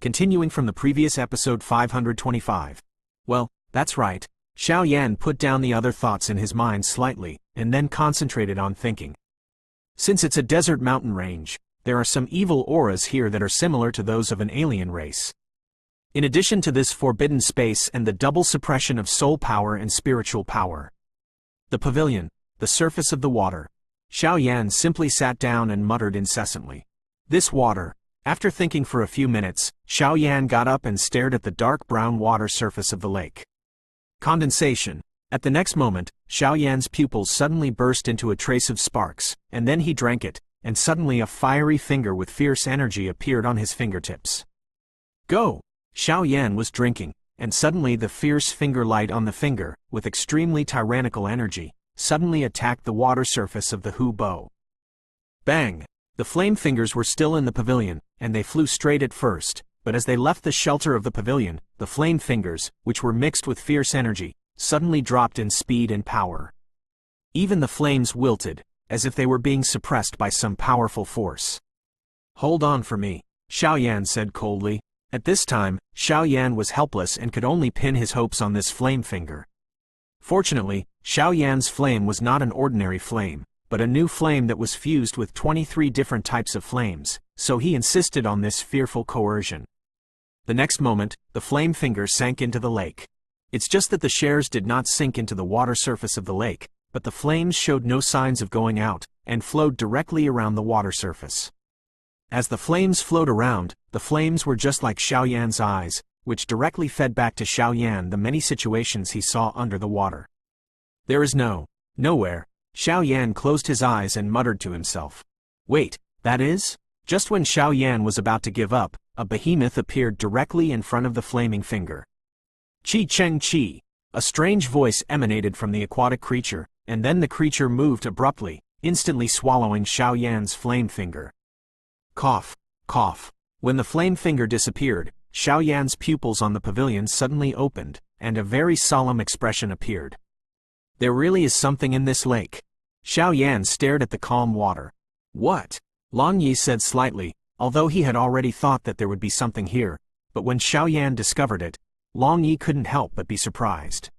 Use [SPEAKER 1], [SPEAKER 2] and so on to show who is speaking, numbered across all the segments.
[SPEAKER 1] continuing from the previous episode 525. Well, that's right. Xiao Yan put down the other thoughts in his mind slightly, and then concentrated on thinking. Since it's a desert mountain range, there are some evil auras here that are similar to those of an alien race. In addition to this forbidden space and the double suppression of soul power and spiritual power. The pavilion, the surface of the water. Xiao Yan simply sat down and muttered incessantly. This water. After thinking for a few minutes, Xiao Yan got up and stared at the dark brown water surface of the lake. Condensation. At the next moment, Xiao Yan's pupils suddenly burst into a trace of sparks, and then he drank it, and suddenly a fiery finger with fierce energy appeared on his fingertips. Go! Xiao Yan was drinking, and suddenly the fierce finger light on the finger, with extremely tyrannical energy, suddenly attacked the water surface of the Hu Bo. Bang! The flame fingers were still in the pavilion, and they flew straight at first, but as they left the shelter of the pavilion, the flame fingers, which were mixed with fierce energy, suddenly dropped in speed and power. Even the flames wilted, as if they were being suppressed by some powerful force. Hold on for me, Xiao Yan said coldly. At this time, Xiao Yan was helpless and could only pin his hopes on this flame finger. Fortunately, Xiao Yan's flame was not an ordinary flame, but a new flame that was fused with 23 different types of flames, so he insisted on this fearful coercion. The next moment, the flame finger sank into the lake. It's just that the shares did not sink into the water surface of the lake, but the flames showed no signs of going out, and flowed directly around the water surface. As the flames flowed around, the flames were just like Xiao Yan's eyes, which directly fed back to Xiao Yan the many situations he saw under the water. There is nowhere. Xiao Yan closed his eyes and muttered to himself. Wait, that is? Just when Xiao Yan was about to give up, a behemoth appeared directly in front of the flaming finger. Chi Cheng Chi! A strange voice emanated from the aquatic creature, and then the creature moved abruptly, instantly swallowing Xiao Yan's flame finger. Cough, cough. When the flame finger disappeared, Xiao Yan's pupils on the pavilion suddenly opened, and a very solemn expression appeared. There really is something in this lake. Xiao Yan stared at the calm water. What? Long Yi said slightly, although he had already thought that there would be something here, but when Xiao Yan discovered it, Long Yi couldn't help but be surprised.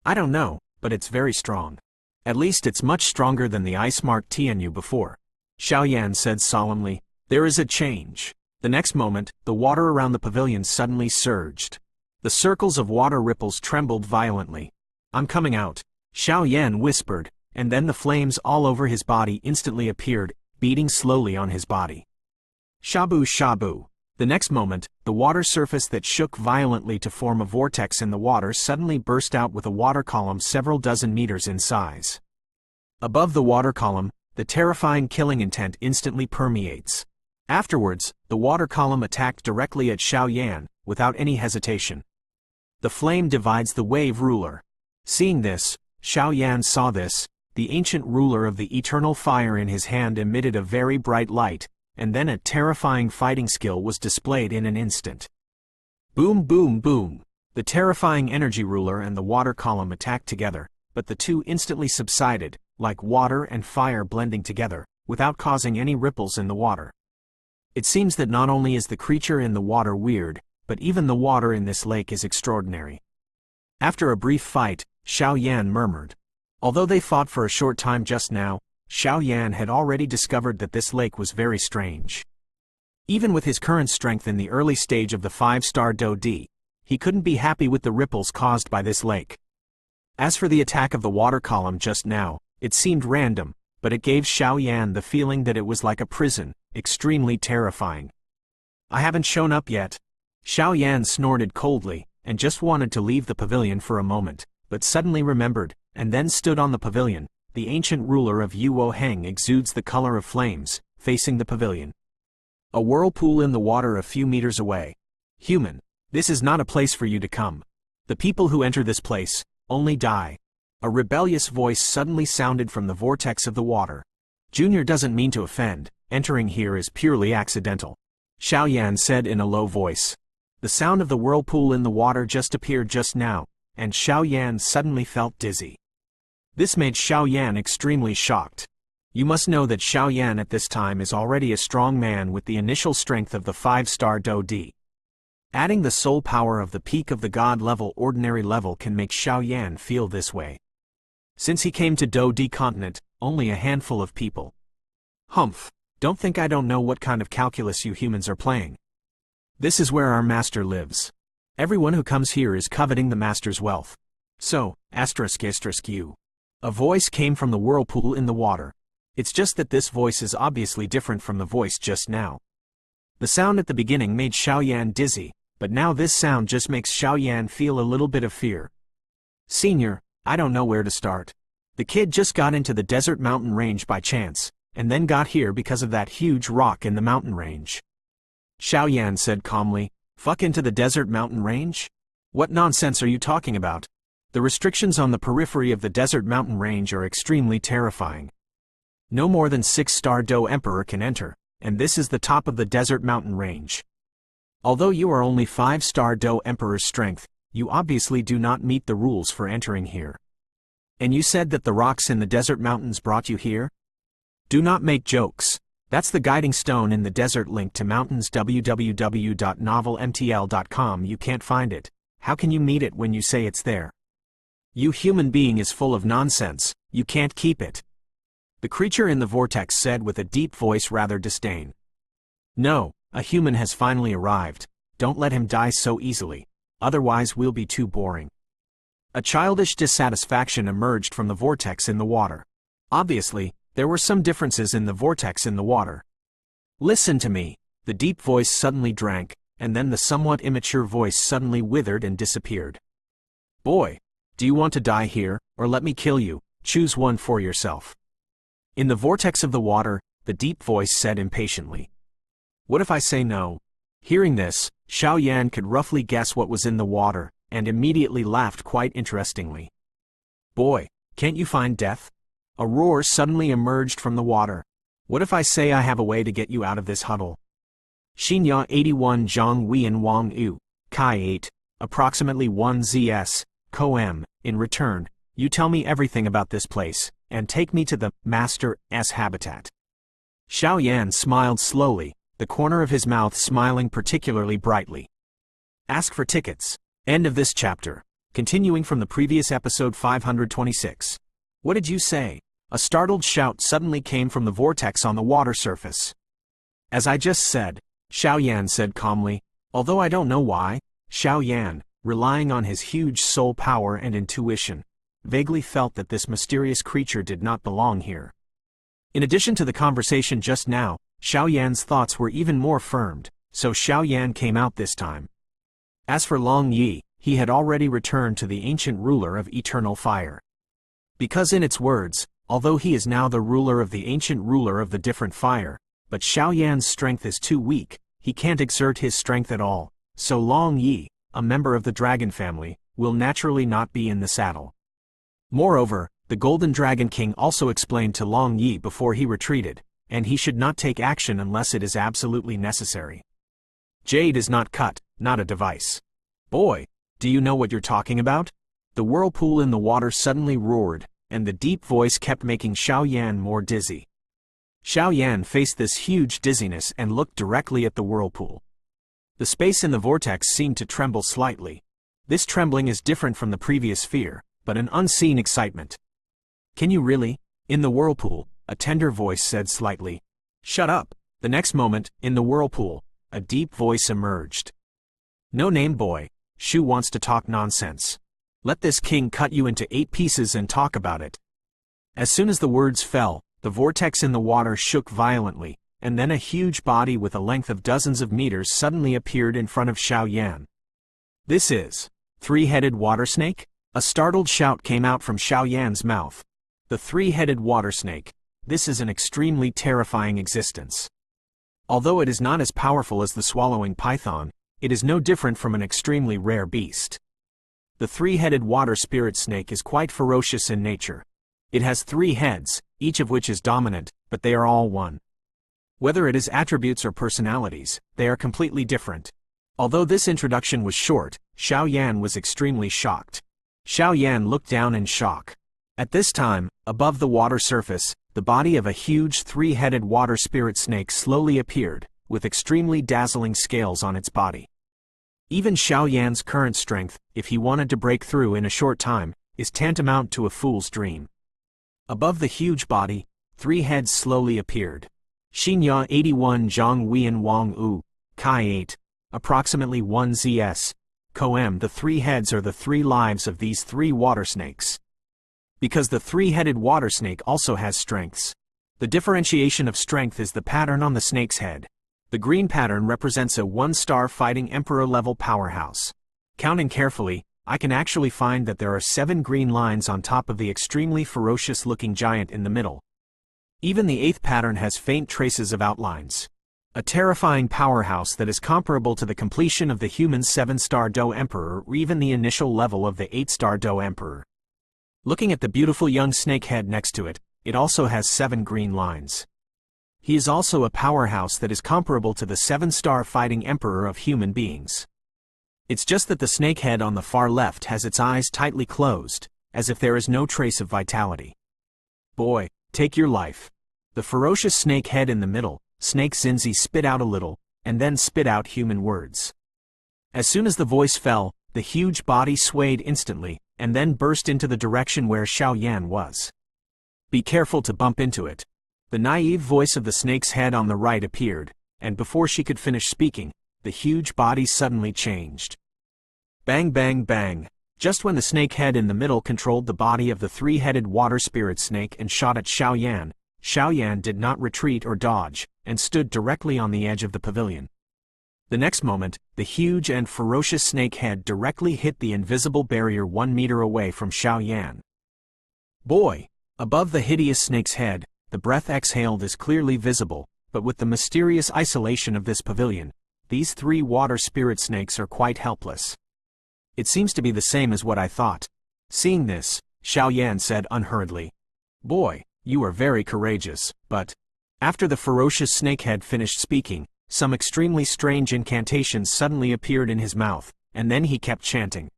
[SPEAKER 1] I don't know, but it's very strong. At least it's much stronger than the ice mark Tianyu before. Xiao Yan said solemnly. There is a change. The next moment, the water around the pavilion suddenly surged. The circles of water ripples trembled violently. I'm coming out, Xiao Yan whispered, and then the flames all over his body instantly appeared, beating slowly on his body. Shabu shabu. The next moment, the water surface that shook violently to form a vortex in the water suddenly burst out with a water column several dozen meters in size. Above the water column, the terrifying killing intent instantly permeates. Afterwards, the water column attacked directly at Xiao Yan, without any hesitation. The flame divides the wave ruler. Seeing this, Xiao Yan saw this. The ancient ruler of the eternal fire in his hand emitted a very bright light, and then a terrifying fighting skill was displayed in an instant. Boom boom boom! The terrifying energy ruler and the water column attacked together, but the two instantly subsided, like water and fire blending together, without causing any ripples in the water. It seems that not only is the creature in the water weird, but even the water in this lake is extraordinary. After a brief fight, Xiao Yan murmured. Although they fought for a short time just now, Xiao Yan had already discovered that this lake was very strange. Even with his current strength in the early stage of the 5-star Do Di, he couldn't be happy with the ripples caused by this lake. As for the attack of the water column just now, it seemed random, but it gave Xiao Yan the feeling that it was like a prison, extremely terrifying. I haven't shown up yet. Xiao Yan snorted coldly, and just wanted to leave the pavilion for a moment, but suddenly remembered, and then stood on the pavilion. The ancient ruler of Yuo Heng exudes the color of flames, facing the pavilion. A whirlpool in the water a few meters away. Human, this is not a place for you to come. The people who enter this place only die. A rebellious voice suddenly sounded from the vortex of the water. Junior doesn't mean to offend, entering here is purely accidental, Xiao Yan said in a low voice. The sound of the whirlpool in the water just appeared just now, and Xiao Yan suddenly felt dizzy. This made Xiao Yan extremely shocked. You must know that Xiao Yan at this time is already a strong man with the initial strength of the 5-star Do Di. Adding the soul power of the peak of the god level ordinary level can make Xiao Yan feel this way. Since he came to Btth continent, only a handful of people. Humph, don't think I don't know what kind of calculus you humans are playing. This is where our master lives. Everyone who comes here is coveting the master's wealth. So, ****. A voice came from the whirlpool in the water. It's just that this voice is obviously different from the voice just now. The sound at the beginning made Xiao Yan dizzy, but now this sound just makes Xiao Yan feel a little bit of fear. Senior, I don't know where to start. The kid just got into the desert mountain range by chance, and then got here because of that huge rock in the mountain range. Xiao Yan said calmly, "Fuck into the desert mountain range? What nonsense are you talking about? The restrictions on the periphery of the desert mountain range are extremely terrifying. No more than 6-star Do Emperor can enter, and this is the top of the desert mountain range. Although you are only 5-star Do Emperor's strength, you obviously do not meet the rules for entering here. And you said that the rocks in the desert mountains brought you here? Do not make jokes. That's the guiding stone in the desert link to mountains www.novelmtl.com. You can't find it. How can you meet it when you say it's there? You human being is full of nonsense, you can't keep it." The creature in the vortex said with a deep voice rather disdain. "No, a human has finally arrived. Don't let him die so easily. Otherwise we'll be too boring." A childish dissatisfaction emerged from the vortex in the water. Obviously, there were some differences in the vortex in the water. "Listen to me," the deep voice suddenly drank, and then the somewhat immature voice suddenly withered and disappeared. "Boy, do you want to die here, or let me kill you? Choose one for yourself." In the vortex of the water, the deep voice said impatiently. "What if I say no?" Hearing this, Xiao Yan could roughly guess what was in the water, and immediately laughed quite interestingly. "Boy, can't you find death?" A roar suddenly emerged from the water. "What if I say I have a way to get you out of this huddle?" Xinya 81 Zhang Wian Wang Yu, Kai 8, approximately 1 ZS, Co M. In return, you tell me everything about this place, and take me to the Master's habitat. Xiao Yan smiled slowly, the corner of his mouth smiling particularly brightly. Ask for tickets. End of this chapter. Continuing from the previous episode 526. What did you say? A startled shout suddenly came from the vortex on the water surface. As I just said, Xiao Yan said calmly, although I don't know why. Xiao Yan, relying on his huge soul power and intuition, vaguely felt that this mysterious creature did not belong here. In addition to the conversation just now, Xiao Yan's thoughts were even more firmed, so Xiao Yan came out this time. As for Long Yi, he had already returned to the ancient ruler of eternal fire. Because in its words, although he is now the ruler of the ancient ruler of the different fire, but Xiao Yan's strength is too weak, he can't exert his strength at all, so Long Yi, a member of the dragon family, will naturally not be in the saddle. Moreover, the Golden Dragon King also explained to Long Yi before he retreated, and he should not take action unless it is absolutely necessary. Jade is not cut, not a device. Boy, do you know what you're talking about? The whirlpool in the water suddenly roared, and the deep voice kept making Xiao Yan more dizzy. Xiao Yan faced this huge dizziness and looked directly at the whirlpool. The space in the vortex seemed to tremble slightly. This trembling is different from the previous fear, but an unseen excitement. Can you really? In the whirlpool, a tender voice said slightly. Shut up. The next moment, in the whirlpool, a deep voice emerged. No name boy, Shu wants to talk nonsense. Let this king cut you into 8 pieces and talk about it. As soon as the words fell, the vortex in the water shook violently, and then a huge body with a length of dozens of meters suddenly appeared in front of Xiao Yan. This is 3-headed water snake? A startled shout came out from Xiao Yan's mouth. The 3-headed water snake. This is an extremely terrifying existence. Although it is not as powerful as the swallowing python, it is no different from an extremely rare beast. The 3-headed water spirit snake is quite ferocious in nature. It has 3 heads, each of which is dominant, but they are all one. Whether it is attributes or personalities, they are completely different. Although this introduction was short, Xiao Yan was extremely shocked. Xiao Yan looked down in shock. At this time, above the water surface, the body of a huge 3-headed water spirit snake slowly appeared, with extremely dazzling scales on its body. Even Xiao Yan's current strength, if he wanted to break through in a short time, is tantamount to a fool's dream. Above the huge body, 3 heads slowly appeared. Xinya 81 Zhang Wian Wang U, Kai 8, approximately 1 ZS, Koem. The 3 heads are the 3 lives of these 3 water snakes. Because the 3-headed water snake also has strengths. The differentiation of strength is the pattern on the snake's head. The green pattern represents a 1-star fighting emperor level powerhouse. Counting carefully, I can actually find that there are 7 green lines on top of the extremely ferocious looking giant in the middle. Even the 8th pattern has faint traces of outlines. A terrifying powerhouse that is comparable to the completion of the human 7-star Do Emperor or even the initial level of the 8-star Do Emperor. Looking at the beautiful young snake head next to it, it also has 7 green lines. He is also a powerhouse that is comparable to the 7-star fighting emperor of human beings. It's just that the snake head on the far left has its eyes tightly closed, as if there is no trace of vitality. Boy, take your life. The ferocious snake head in the middle, Snake Zinzi spit out a little, and then spit out human words. As soon as the voice fell, the huge body swayed instantly, and then burst into the direction where Xiao Yan was. Be careful to bump into it. The naive voice of the snake's head on the right appeared, and before she could finish speaking, the huge body suddenly changed. Bang bang bang! Just when the snake head in the middle controlled the body of the 3-headed water spirit snake and shot at Xiao Yan did not retreat or dodge, and stood directly on the edge of the pavilion. The next moment, the huge and ferocious snake head directly hit the invisible barrier 1 meter away from Xiao Yan. Boy! Above the hideous snake's head, the breath exhaled is clearly visible, but with the mysterious isolation of this pavilion, these 3 water spirit snakes are quite helpless. It seems to be the same as what I thought. Seeing this, Xiao Yan said unhurriedly, "Boy, you are very courageous, but..." After the ferocious snakehead finished speaking, some extremely strange incantations suddenly appeared in his mouth, and then he kept chanting.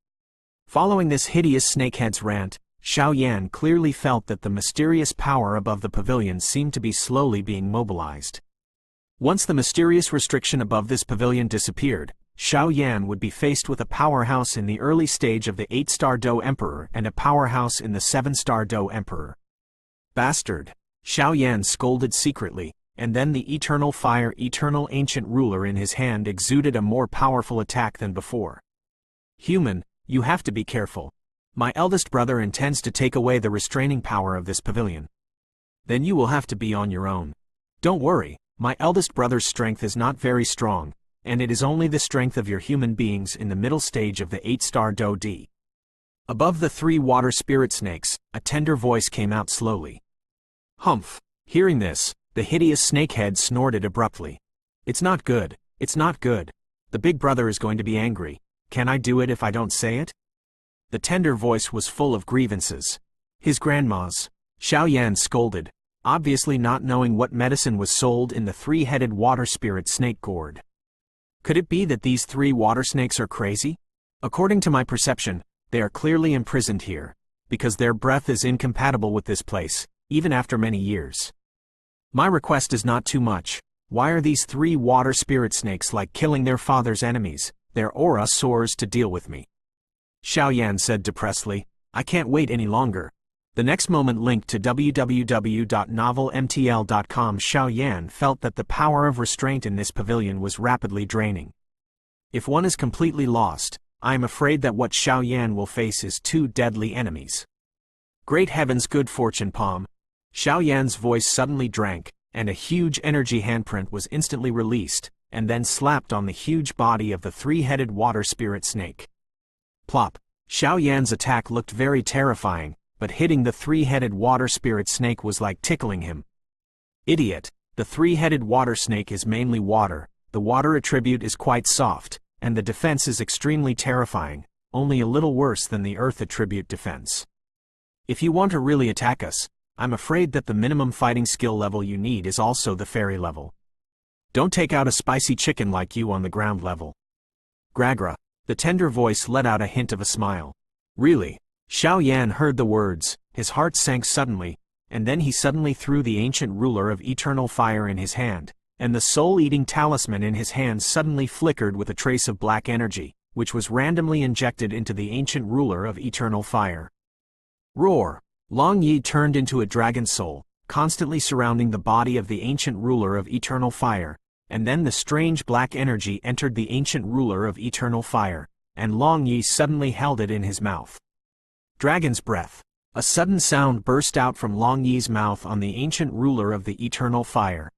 [SPEAKER 1] Following this hideous snakehead's rant, Xiao Yan clearly felt that the mysterious power above the pavilion seemed to be slowly being mobilized. Once the mysterious restriction above this pavilion disappeared, Xiao Yan would be faced with a powerhouse in the early stage of the 8-star Do Emperor and a powerhouse in the 7-star Do Emperor. Bastard! Xiao Yan scolded secretly, and then the eternal fire eternal ancient ruler in his hand exuded a more powerful attack than before. Human, you have to be careful. My eldest brother intends to take away the restraining power of this pavilion. Then you will have to be on your own. Don't worry, my eldest brother's strength is not very strong, and it is only the strength of your human beings in the middle stage of the 8-star Do D. Above the 3 water spirit snakes, a tender voice came out slowly. Humph! Hearing this, the hideous snakehead snorted abruptly. It's not good, it's not good. The big brother is going to be angry. Can I do it if I don't say it? The tender voice was full of grievances. His grandma's. Xiao Yan scolded, obviously not knowing what medicine was sold in the 3-headed water spirit snake gourd. Could it be that these 3 water snakes are crazy? According to my perception, they are clearly imprisoned here, because their breath is incompatible with this place, even after many years. My request is not too much. Why are these 3 water spirit snakes like killing their father's enemies? Their aura soars to deal with me. Xiao Yan said depressedly, I can't wait any longer. The next moment linked to www.novelmtl.com. Xiao Yan felt that the power of restraint in this pavilion was rapidly draining. If one is completely lost, I am afraid that what Xiao Yan will face is 2 deadly enemies. Great heavens, good fortune, Palm. Xiao Yan's voice suddenly drank, and a huge energy handprint was instantly released, and then slapped on the huge body of the 3-headed water spirit snake. Plop! Xiao Yan's attack looked very terrifying, but hitting the 3-headed water spirit snake was like tickling him. Idiot! The 3-headed water snake is mainly water, the water attribute is quite soft, and the defense is extremely terrifying, only a little worse than the earth attribute defense. If you want to really attack us, I'm afraid that the minimum fighting skill level you need is also the fairy level. Don't take out a spicy chicken like you on the ground level. Gragra! The tender voice let out a hint of a smile. Really? Xiao Yan heard the words, his heart sank suddenly, and then he suddenly threw the ancient ruler of eternal fire in his hand, and the soul-eating talisman in his hand suddenly flickered with a trace of black energy, which was randomly injected into the ancient ruler of eternal fire. Roar! Long Yi turned into a dragon soul, constantly surrounding the body of the ancient ruler of eternal fire, and then the strange black energy entered the ancient ruler of eternal fire, and Long Yi suddenly held it in his mouth. Dragon's breath. A sudden sound burst out from Long Yi's mouth on the ancient ruler of the eternal fire.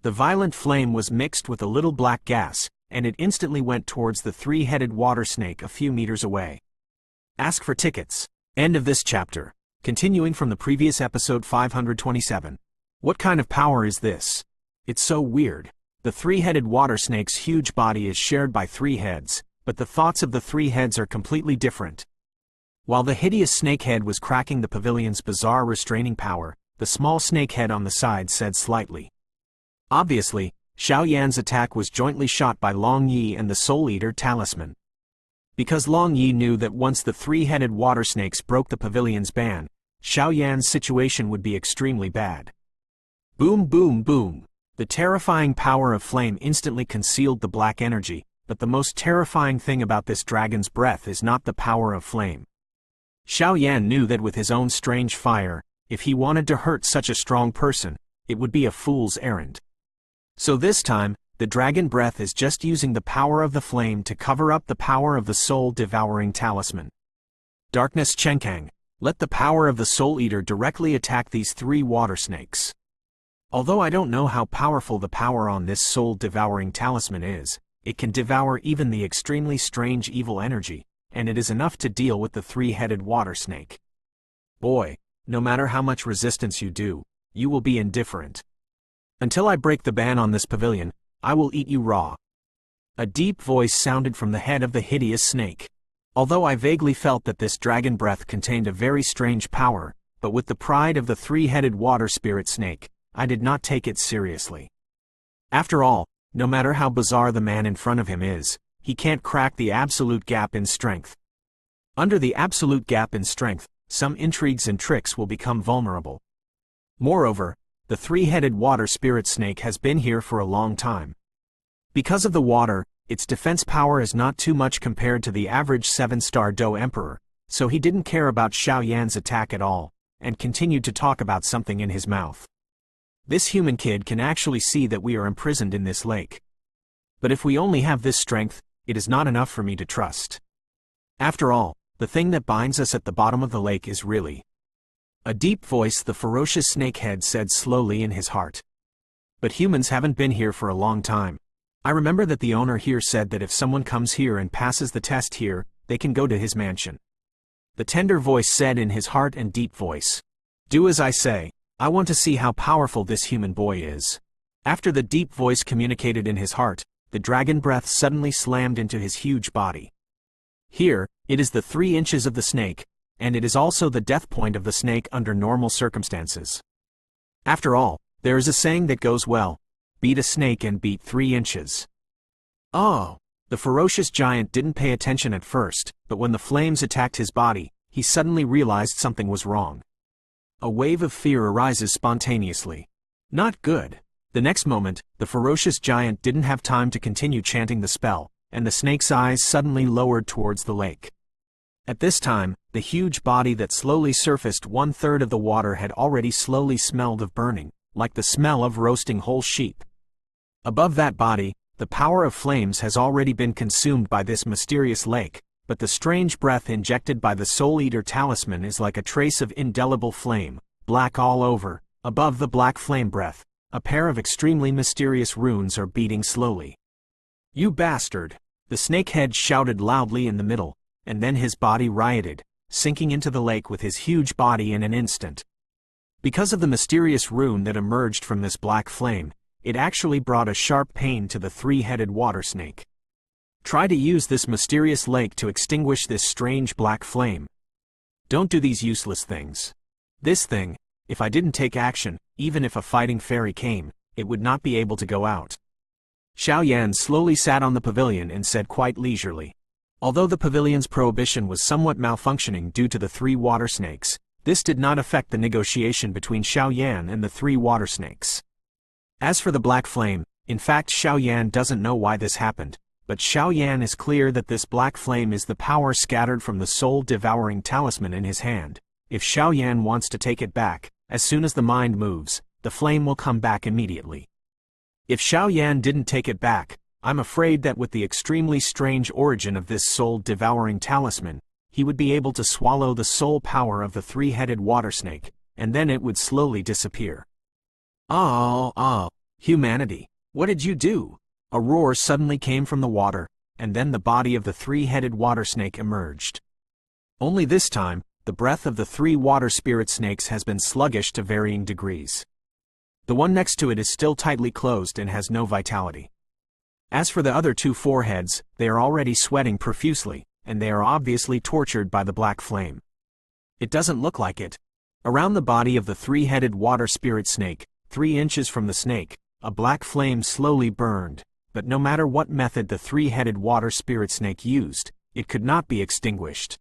[SPEAKER 1] The violent flame was mixed with a little black gas, and it instantly went towards the three-headed water snake a few meters away. Ask for tickets. End of this chapter. Continuing from the previous episode 527. What kind of power is this? It's so weird. The three-headed water snake's huge body is shared by three heads, but the thoughts of the three heads are completely different. While the hideous snakehead was cracking the pavilion's bizarre restraining power, the small snakehead on the side said slightly. Obviously, Xiao Yan's attack was jointly shot by Long Yi and the Soul Eater talisman. Because Long Yi knew that once the three-headed water snakes broke the pavilion's ban, Xiao Yan's situation would be extremely bad. Boom, boom, boom. The terrifying power of flame instantly concealed the black energy, but the most terrifying thing about this dragon's breath is not the power of flame. Xiao Yan knew that with his own strange fire, if he wanted to hurt such a strong person, it would be a fool's errand. So this time, the dragon breath is just using the power of the flame to cover up the power of the soul-devouring talisman. Darkness Chenkang, let the power of the Soul Eater directly attack these three water snakes. Although I don't know how powerful the power on this soul-devouring talisman is, it can devour even the extremely strange evil energy, and it is enough to deal with the three-headed water snake. Boy, no matter how much resistance you do, you will be indifferent. Until I break the ban on this pavilion, I will eat you raw. A deep voice sounded from the head of the hideous snake. Although I vaguely felt that this dragon breath contained a very strange power, but with the pride of the three-headed water spirit snake, I did not take it seriously. After all, no matter how bizarre the man in front of him is, he can't crack the absolute gap in strength. Under the absolute gap in strength, some intrigues and tricks will become vulnerable. Moreover, the three-headed water spirit snake has been here for a long time. Because of the water, its defense power is not too much compared to the average 7-star Do Emperor, so he didn't care about Xiao Yan's attack at all, and continued to talk about something in his mouth. This human kid can actually see that we are imprisoned in this lake. But if we only have this strength, it is not enough for me to trust. After all, the thing that binds us at the bottom of the lake is really. A deep voice the ferocious snakehead said slowly in his heart. But humans haven't been here for a long time. I remember that the owner here said that if someone comes here and passes the test here, they can go to his mansion. The tender voice said in his heart and deep voice. Do as I say, I want to see how powerful this human boy is. After the deep voice communicated in his heart, the dragon breath suddenly slammed into his huge body. Here, it is the 3 inches of the snake, and it is also the death point of the snake under normal circumstances. After all, there is a saying that goes well, beat a snake and beat 3 inches. Oh! The ferocious giant didn't pay attention at first, but when the flames attacked his body, he suddenly realized something was wrong. A wave of fear arises spontaneously. Not good. The next moment, the ferocious giant didn't have time to continue chanting the spell, and the snake's eyes suddenly lowered towards the lake. At this time, the huge body that slowly surfaced 1/3 of the water had already slowly smelled of burning, like the smell of roasting whole sheep. Above that body, the power of flames has already been consumed by this mysterious lake, but the strange breath injected by the Soul Eater talisman is like a trace of indelible flame, black all over. Above the black flame breath, a pair of extremely mysterious runes are beating slowly. You bastard! The snakehead shouted loudly in the middle, and then his body rioted, sinking into the lake with his huge body in an instant. Because of the mysterious rune that emerged from this black flame, it actually brought a sharp pain to the 3-headed water snake. Try to use this mysterious lake to extinguish this strange black flame. Don't do these useless things. This thing, if I didn't take action, even if a fighting fairy came, it would not be able to go out. Xiao Yan slowly sat on the pavilion and said quite leisurely. Although the pavilion's prohibition was somewhat malfunctioning due to the 3 water snakes, this did not affect the negotiation between Xiao Yan and the 3 water snakes. As for the black flame, in fact Xiao Yan doesn't know why this happened, But Xiao Yan is clear that this black flame is the power scattered from the soul-devouring talisman in his hand. If Xiao Yan wants to take it back, as soon as the mind moves, the flame will come back immediately. If Xiao Yan didn't take it back, I'm afraid that with the extremely strange origin of this soul-devouring talisman, he would be able to swallow the soul power of the three-headed water snake, and then it would slowly disappear. Oh, humanity, what did you do? A roar suddenly came from the water, and then the body of the three-headed water snake emerged. Only this time, the breath of the three water spirit snakes has been sluggish to varying degrees. The one next to it is still tightly closed and has no vitality. As for the other two foreheads, they are already sweating profusely, and they are obviously tortured by the black flame. It doesn't look like it. Around the body of the three-headed water spirit snake, 3 inches from the snake, a black flame slowly burned, but no matter what method the three-headed water spirit snake used, it could not be extinguished.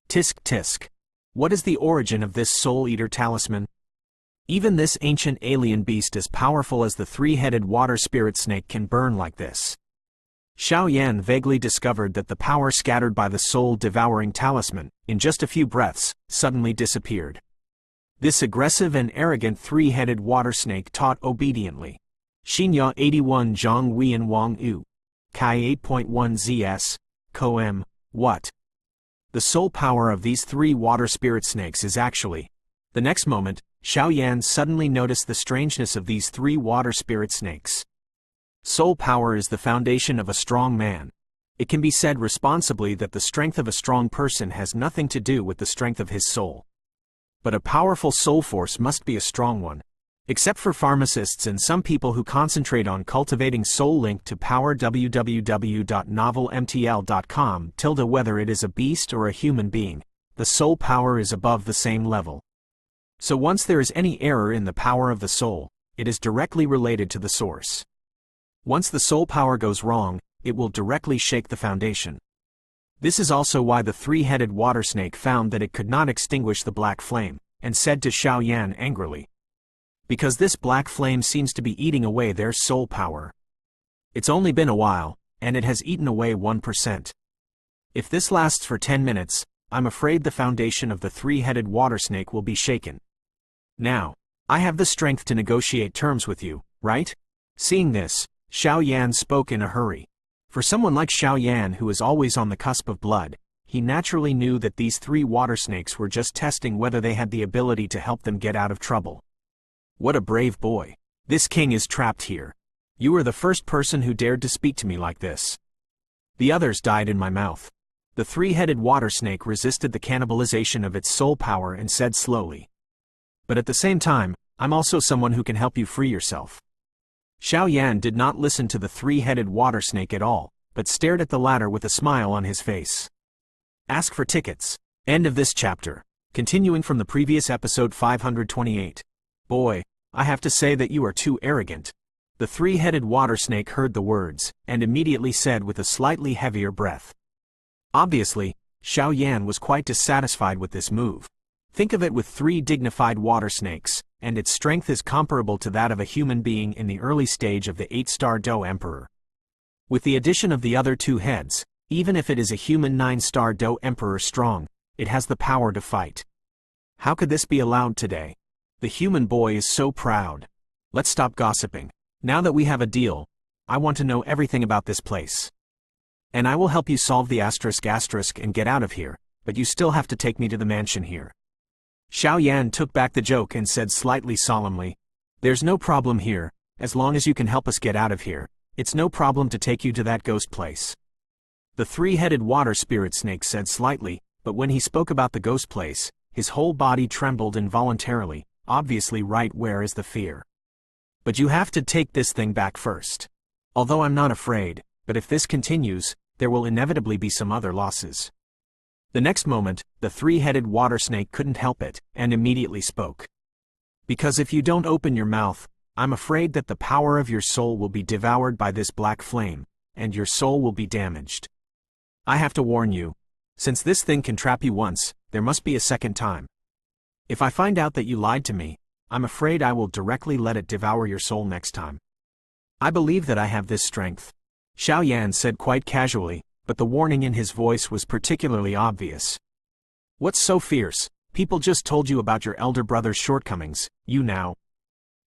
[SPEAKER 1] Tisk tisk. What is the origin of this soul-eater talisman? Even this ancient alien beast as powerful as the three-headed water spirit snake can burn like this. Xiao Yan vaguely discovered that the power scattered by the soul-devouring talisman, in just a few breaths, suddenly disappeared. This aggressive and arrogant three-headed water snake taught obediently. Xinya 81 Zhang Huiyan Wang Yu. Kai 8.1 ZS. Koem. What? The soul power of these three water spirit snakes is actually. The next moment, Xiao Yan suddenly noticed the strangeness of these three water spirit snakes. Soul power is the foundation of a strong man. It can be said responsibly that the strength of a strong person has nothing to do with the strength of his soul. But a powerful soul force must be a strong one. Except for pharmacists and some people who concentrate on cultivating soul link to power www.novelmtl.com whether it is a beast or a human being, the soul power is above the same level. So once there is any error in the power of the soul, it is directly related to the source. Once the soul power goes wrong, it will directly shake the foundation. This is also why the three-headed water snake found that it could not extinguish the black flame, and said to Xiao Yan angrily, "Because this black flame seems to be eating away their soul power. It's only been a while, and it has eaten away 1%. If this lasts for 10 minutes, I'm afraid the foundation of the three-headed water snake will be shaken. Now, I have the strength to negotiate terms with you, right?" Seeing this, Xiao Yan spoke in a hurry. For someone like Xiao Yan who is always on the cusp of blood, he naturally knew that these three water snakes were just testing whether they had the ability to help them get out of trouble. What a brave boy. This king is trapped here. You were the first person who dared to speak to me like this. The others died in my mouth. The three-headed water snake resisted the cannibalization of its soul power and said slowly, "But at the same time, I'm also someone who can help you free yourself." Xiao Yan did not listen to the three-headed water snake at all, but stared at the latter with a smile on his face. Ask for tickets. End of this chapter. Continuing from the previous episode 528. Boy, I have to say that you are too arrogant. The three-headed water snake heard the words, and immediately said with a slightly heavier breath. Obviously, Xiao Yan was quite dissatisfied with this move. Think of it with 3 dignified water snakes, and its strength is comparable to that of a human being in the early stage of the 8-star Do Emperor. With the addition of the other 2 heads, even if it is a human 9-star Do Emperor strong, it has the power to fight. How could this be allowed today? The human boy is so proud. Let's stop gossiping. Now that we have a deal, I want to know everything about this place. And I will help you solve the asterisk and get out of here, but you still have to take me to the mansion here. Xiao Yan took back the joke and said slightly solemnly, "There's no problem here, as long as you can help us get out of here, it's no problem to take you to that ghost place." The three-headed water spirit snake said slightly, but when he spoke about the ghost place, his whole body trembled involuntarily, obviously right where is the fear. "But you have to take this thing back first. Although I'm not afraid, but if this continues, there will inevitably be some other losses." The next moment, the three-headed water snake couldn't help it, and immediately spoke. "Because if you don't open your mouth, I'm afraid that the power of your soul will be devoured by this black flame, and your soul will be damaged. I have to warn you. Since this thing can trap you once, there must be a second time. If I find out that you lied to me, I'm afraid I will directly let it devour your soul next time. I believe that I have this strength." Xiao Yan said quite casually, but the warning in his voice was particularly obvious. What's so fierce? People just told you about your elder brother's shortcomings, you now.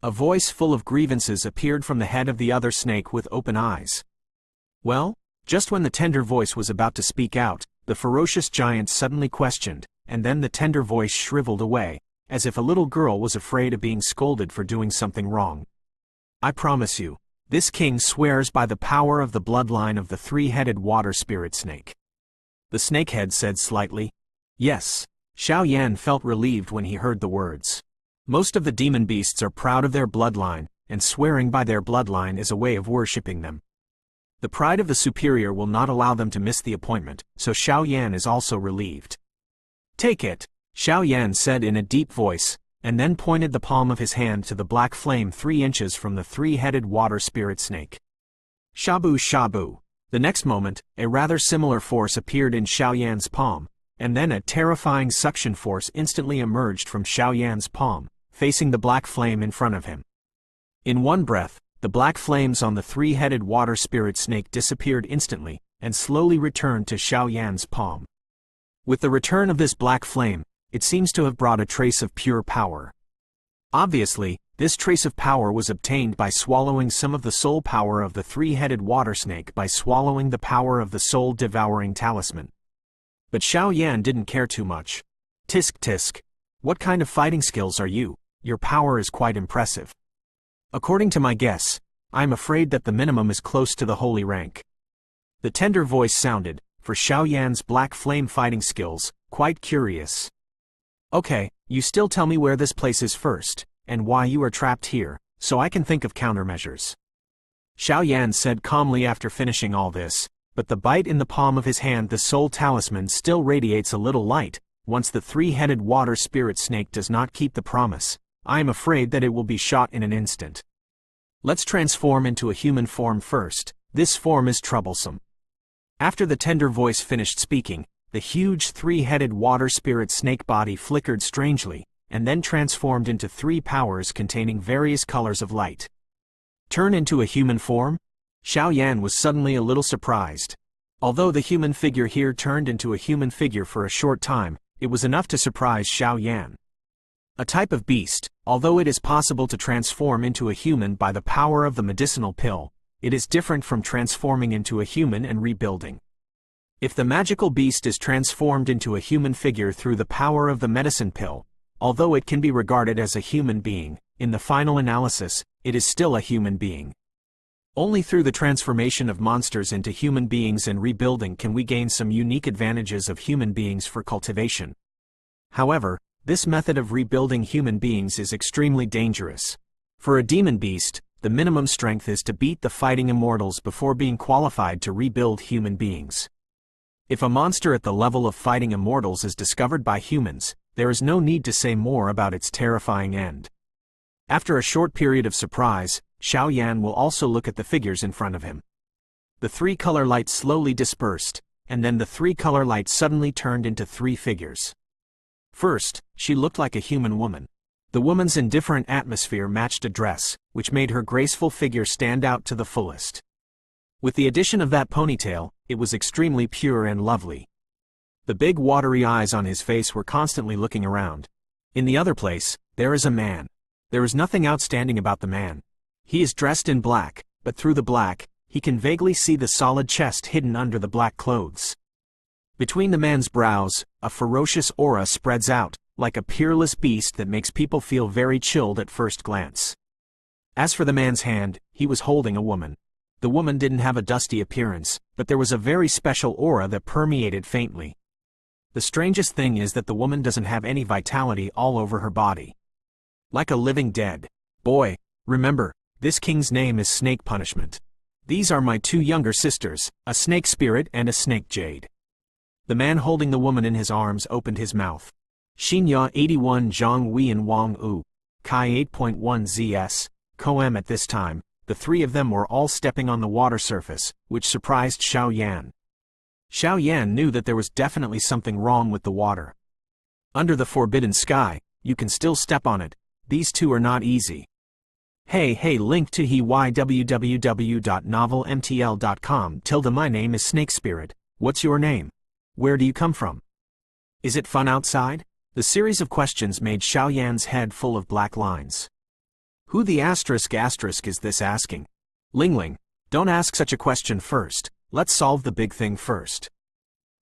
[SPEAKER 1] A voice full of grievances appeared from the head of the other snake with open eyes. Well? Just when the tender voice was about to speak out, the ferocious giant suddenly questioned, and then the tender voice shriveled away, as if a little girl was afraid of being scolded for doing something wrong. I promise you, this king swears by the power of the bloodline of the three-headed water spirit snake. The snakehead said slightly. Yes. Xiao Yan felt relieved when he heard the words. Most of the demon beasts are proud of their bloodline, and swearing by their bloodline is a way of worshipping them. The pride of the superior will not allow them to miss the appointment, so Xiao Yan is also relieved. Take it, Xiao Yan said in a deep voice, and then pointed the palm of his hand to the black flame 3 inches from the three-headed water spirit snake. Shabu shabu. The next moment, a rather similar force appeared in Xiao Yan's palm, and then a terrifying suction force instantly emerged from Xiao Yan's palm, facing the black flame in front of him. In one breath, the black flames on the three-headed water spirit snake disappeared instantly, and slowly returned to Xiao Yan's palm. With the return of this black flame, it seems to have brought a trace of pure power. Obviously, this trace of power was obtained by swallowing some of the soul power of the three-headed water snake by swallowing the power of the soul-devouring talisman. But Xiao Yan didn't care too much. Tisk tisk. What kind of fighting skills are you? Your power is quite impressive. According to my guess, I'm afraid that the minimum is close to the holy rank. The tender voice sounded, for Xiao Yan's black flame fighting skills, quite curious. Okay, you still tell me where this place is first, and why you are trapped here, so I can think of countermeasures. Xiao Yan said calmly after finishing all this, but the bite in the palm of his hand, the soul talisman, still radiates a little light. Once the three-headed water spirit snake does not keep the promise, I am afraid that it will be shot in an instant. Let's transform into a human form first. This form is troublesome. After the tender voice finished speaking, the huge three-headed water spirit snake body flickered strangely, and then transformed into 3 powers containing various colors of light. Turn into a human form? Xiao Yan was suddenly a little surprised. Although the human figure here turned into a human figure for a short time, it was enough to surprise Xiao Yan. A type of beast, although it is possible to transform into a human by the power of the medicinal pill, it is different from transforming into a human and rebuilding. If the magical beast is transformed into a human figure through the power of the medicine pill, although it can be regarded as a human being, in the final analysis, it is still a human being. Only through the transformation of monsters into human beings and rebuilding can we gain some unique advantages of human beings for cultivation. However, this method of rebuilding human beings is extremely dangerous. For a demon beast, the minimum strength is to beat the fighting immortals before being qualified to rebuild human beings. If a monster at the level of fighting immortals is discovered by humans, there is no need to say more about its terrifying end. After a short period of surprise, Xiao Yan will also look at the figures in front of him. The 3-color light slowly dispersed, and then the 3-color light suddenly turned into 3 figures. First, she looked like a human woman. The woman's indifferent atmosphere matched a dress, which made her graceful figure stand out to the fullest. With the addition of that ponytail, it was extremely pure and lovely. The big watery eyes on his face were constantly looking around. In the other place, there is a man. There is nothing outstanding about the man. He is dressed in black, but through the black, he can vaguely see the solid chest hidden under the black clothes. Between the man's brows, a ferocious aura spreads out, like a peerless beast that makes people feel very chilled at first glance. As for the man's hand, he was holding a woman. The woman didn't have a dusty appearance, but there was a very special aura that permeated faintly. The strangest thing is that the woman doesn't have any vitality all over her body. Like a living dead. Boy, remember, this king's name is Snake Punishment. These are my 2 younger sisters, a snake spirit and a snake jade. The man holding the woman in his arms opened his mouth. Xinya 81 Zhang Weian Wang U, Kai 8.1 ZS, Koem. At this time, the 3 of them were all stepping on the water surface, which surprised Xiao Yan. Xiao Yan knew that there was definitely something wrong with the water. Under the forbidden sky, you can still step on it. These 2 are not easy. Hey, link to he www.novelmtl.com. My name is Snake Spirit. What's your name? Where do you come from? Is it fun outside? The series of questions made Xiao Yan's head full of black lines. Who the asterisk is this asking? Ling, don't ask such a question first. Let's solve the big thing first.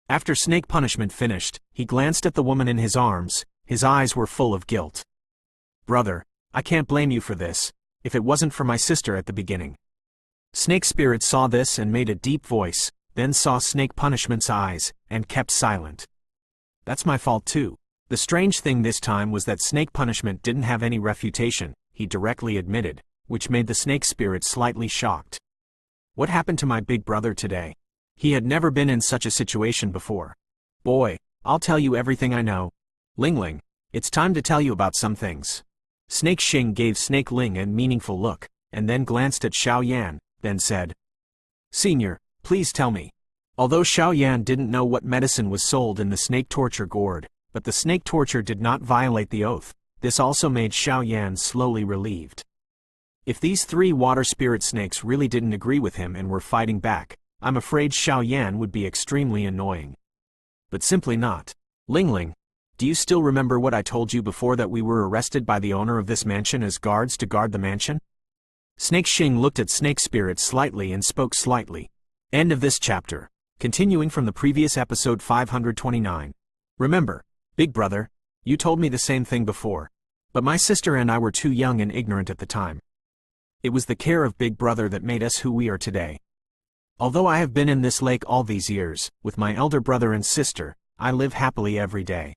[SPEAKER 1] After Snake Punishment finished, he glanced at the woman in his arms. His eyes were full of guilt. Brother, I can't blame you for this, if it wasn't for my sister at the beginning. Snake Spirit saw this and made a deep voice, then saw Snake Punishment's eyes, and kept silent. That's my fault too. The strange thing this time was that Snake Punishment didn't have any refutation, he directly admitted, which made the Snake Spirit slightly shocked. What happened to my big brother today? He had never been in such a situation before. Boy, I'll tell you everything I know. Ling, it's time to tell you about some things. Snake Xing gave Snake Ling a meaningful look, and then glanced at Xiao Yan, then said, Senior, please tell me. Although Xiao Yan didn't know what medicine was sold in the snake torture gourd, but the snake torture did not violate the oath, this also made Xiao Yan slowly relieved. If these 3 water spirit snakes really didn't agree with him and were fighting back, I'm afraid Xiao Yan would be extremely annoying. But simply not. Ling, do you still remember what I told you before, that we were arrested by the owner of this mansion as guards to guard the mansion? Snake Xing looked at Snake Spirit slightly and spoke slightly. End of this chapter. Continuing from the previous episode 529. Remember, Big Brother, you told me the same thing before. But my sister and I were too young and ignorant at the time. It was the care of Big Brother that made us who we are today. Although I have been in this lake all these years, with my elder brother and sister, I live happily every day.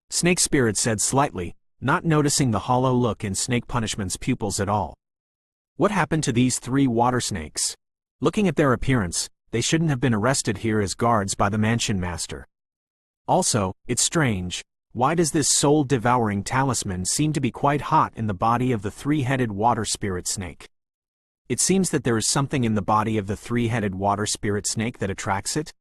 [SPEAKER 1] Snake Spirit said slightly, not noticing the hollow look in Snake Punishment's pupils at all. What happened to these 3 water snakes? Looking at their appearance, they shouldn't have been arrested here as guards by the mansion master. Also, it's strange, why does this soul-devouring talisman seem to be quite hot in the body of the 3-headed water spirit snake? It seems that there is something in the body of the 3-headed water spirit snake that attracts it?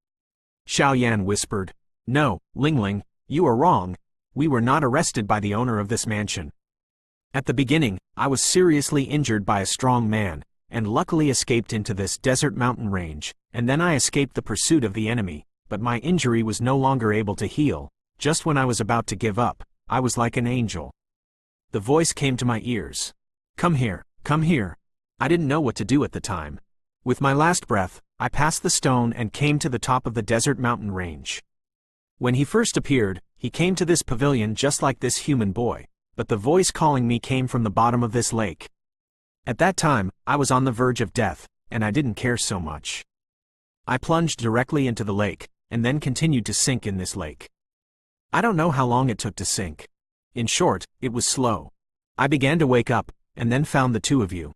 [SPEAKER 1] Xiao Yan whispered, No, Ling, you are wrong. We were not arrested by the owner of this mansion. At the beginning, I was seriously injured by a strong man, and luckily escaped into this desert mountain range, and then I escaped the pursuit of the enemy, but my injury was no longer able to heal. Just when I was about to give up, I was like an angel. The voice came to my ears. Come here. I didn't know what to do at the time. With my last breath, I passed the stone and came to the top of the desert mountain range. When he first appeared, he came to this pavilion just like this human boy, but the voice calling me came from the bottom of this lake. At that time, I was on the verge of death, and I didn't care so much. I plunged directly into the lake, and then continued to sink in this lake. I don't know how long it took to sink. In short, it was slow. I began to wake up, and then found the 2 of you.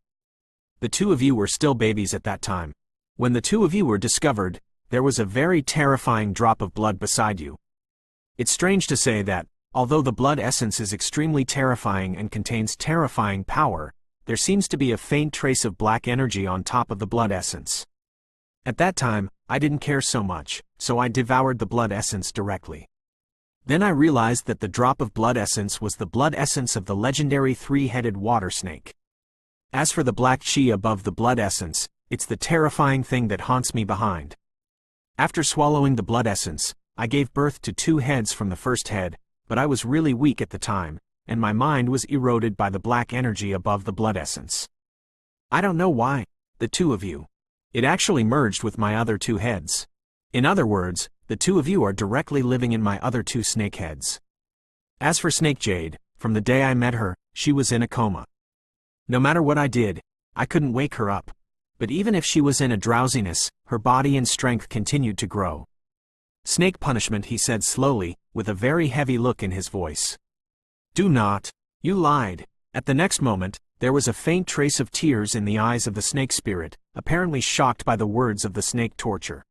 [SPEAKER 1] The 2 of you were still babies at that time. When the 2 of you were discovered, there was a very terrifying drop of blood beside you. It's strange to say that, although the blood essence is extremely terrifying and contains terrifying power, there seems to be a faint trace of black energy on top of the blood essence. At that time, I didn't care so much, so I devoured the blood essence directly. Then I realized that the drop of blood essence was the blood essence of the legendary 3-headed water snake. As for the black chi above the blood essence, it's the terrifying thing that haunts me behind. After swallowing the blood essence, I gave birth to 2 heads from the first head, but I was really weak at the time, and my mind was eroded by the black energy above the blood essence. I don't know why, the 2 of you. It actually merged with my other 2 heads. In other words, the 2 of you are directly living in my other 2 snake heads. As for Snake Jade, from the day I met her, she was in a coma. No matter what I did, I couldn't wake her up. But even if she was in a drowsiness, her body and strength continued to grow. Snake Punishment, he said slowly, with a very heavy look in his voice. Do not. You lied. At the next moment, there was a faint trace of tears in the eyes of the snake spirit, apparently shocked by the words of the snake torture.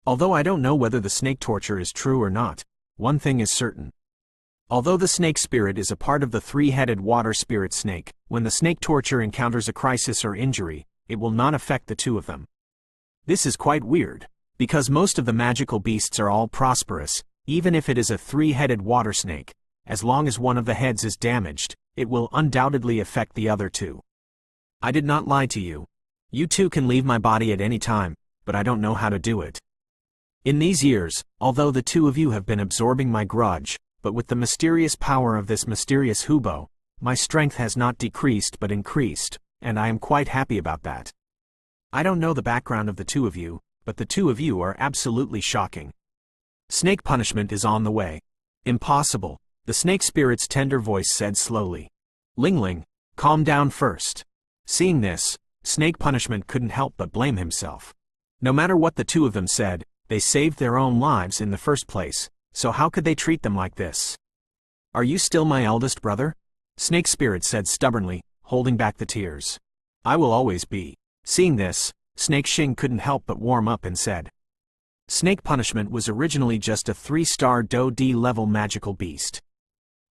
[SPEAKER 1] Although I don't know whether the snake torture is true or not, one thing is certain. Although the snake spirit is a part of the 3-headed water spirit snake, when the snake torture encounters a crisis or injury, it will not affect the 2 of them. This is quite weird, because most of the magical beasts are all prosperous, even if it is a 3-headed water snake. As long as one of the heads is damaged, it will undoubtedly affect the other 2. I did not lie to you. You two can leave my body at any time, but I don't know how to do it. In these years, although the two of you have been absorbing my grudge, but with the mysterious power of this mysterious Hubo, my strength has not decreased but increased, and I am quite happy about that. I don't know the background of the two of you, but the two of you are absolutely shocking. Snake punishment is on the way. Impossible, the snake spirit's tender voice said slowly. Ling, calm down first. Seeing this, snake punishment couldn't help but blame himself. No matter what the two of them said, they saved their own lives in the first place, so how could they treat them like this? Are you still my eldest brother? Snake Spirit said stubbornly, holding back the tears. I will always be. Seeing this, Snake Xing couldn't help but warm up and said. Snake punishment was originally just a 3-star Do D level magical beast.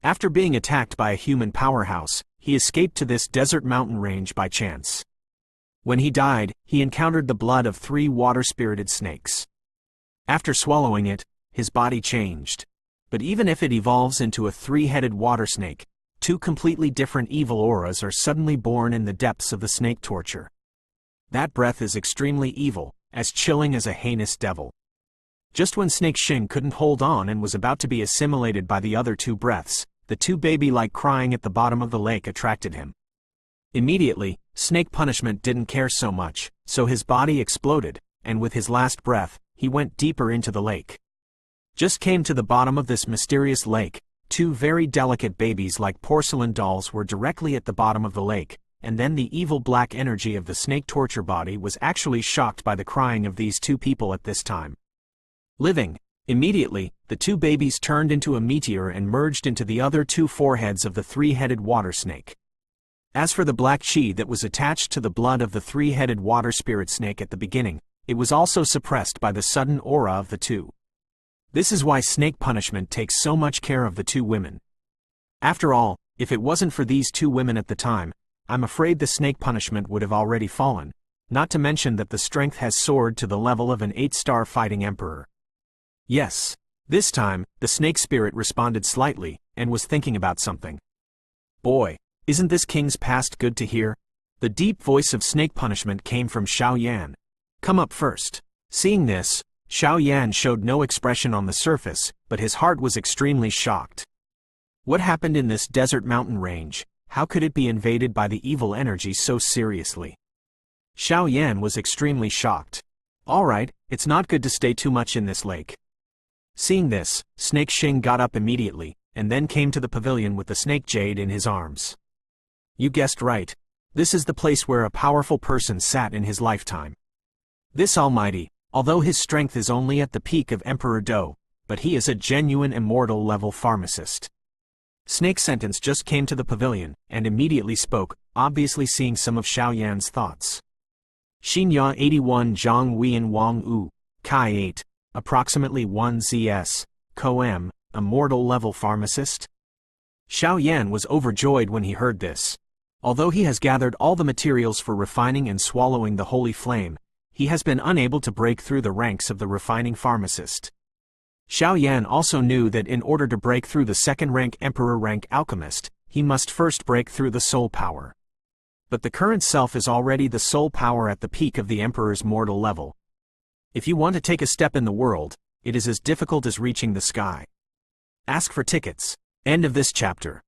[SPEAKER 1] After being attacked by a human powerhouse, he escaped to this desert mountain range by chance. When he died, he encountered the blood of 3 water-spirited snakes. After swallowing it, his body changed. But even if it evolves into a 3-headed water snake, 2 completely different evil auras are suddenly born in the depths of the snake torture. That breath is extremely evil, as chilling as a heinous devil. Just when Snake Xing couldn't hold on and was about to be assimilated by the other 2 breaths, the 2 baby-like crying at the bottom of the lake attracted him. Immediately, snake punishment didn't care so much, so his body exploded, and with his last breath, he went deeper into the lake. Just came to the bottom of this mysterious lake, 2 very delicate babies like porcelain dolls were directly at the bottom of the lake, and then the evil black energy of the snake torture body was actually shocked by the crying of these 2 people at this time. Living. Immediately, the 2 babies turned into a meteor and merged into the other 2 foreheads of the 3-headed water snake. As for the black chi that was attached to the blood of the 3-headed water spirit snake at the beginning, it was also suppressed by the sudden aura of the 2. This is why snake punishment takes so much care of the 2 women. After all, if it wasn't for these 2 women at the time, I'm afraid the snake punishment would have already fallen, not to mention that the strength has soared to the level of an 8-star fighting emperor. Yes. This time, the snake spirit responded slightly, and was thinking about something. Boy, isn't this king's past good to hear? The deep voice of snake punishment came from Xiao Yan. Come up first. Seeing this, Xiao Yan showed no expression on the surface, but his heart was extremely shocked. What happened in this desert mountain range? How could it be invaded by the evil energy so seriously? Xiao Yan was extremely shocked. Alright, it's not good to stay too much in this lake. Seeing this, Snake Xing got up immediately, and then came to the pavilion with the snake jade in his arms. You guessed right. This is the place where a powerful person sat in his lifetime. This almighty, although his strength is only at the peak of Emperor Do, but he is a genuine immortal level pharmacist. Snake Sentence just came to the pavilion, and immediately spoke, obviously seeing some of Xiao Yan's thoughts. Xinya 81 Zhang Huiyan Wang Wu, Kai 8, approximately 1 ZS, Co-M, immortal level pharmacist? Xiao Yan was overjoyed when he heard this. Although he has gathered all the materials for refining and swallowing the holy flame, he has been unable to break through the ranks of the refining pharmacist. Xiao Yan also knew that in order to break through the 2nd rank emperor rank alchemist, he must first break through the soul power. But the current self is already the soul power at the peak of the emperor's mortal level. If you want to take a step in the world, it is as difficult as reaching the sky. Ask for tickets. End of this chapter.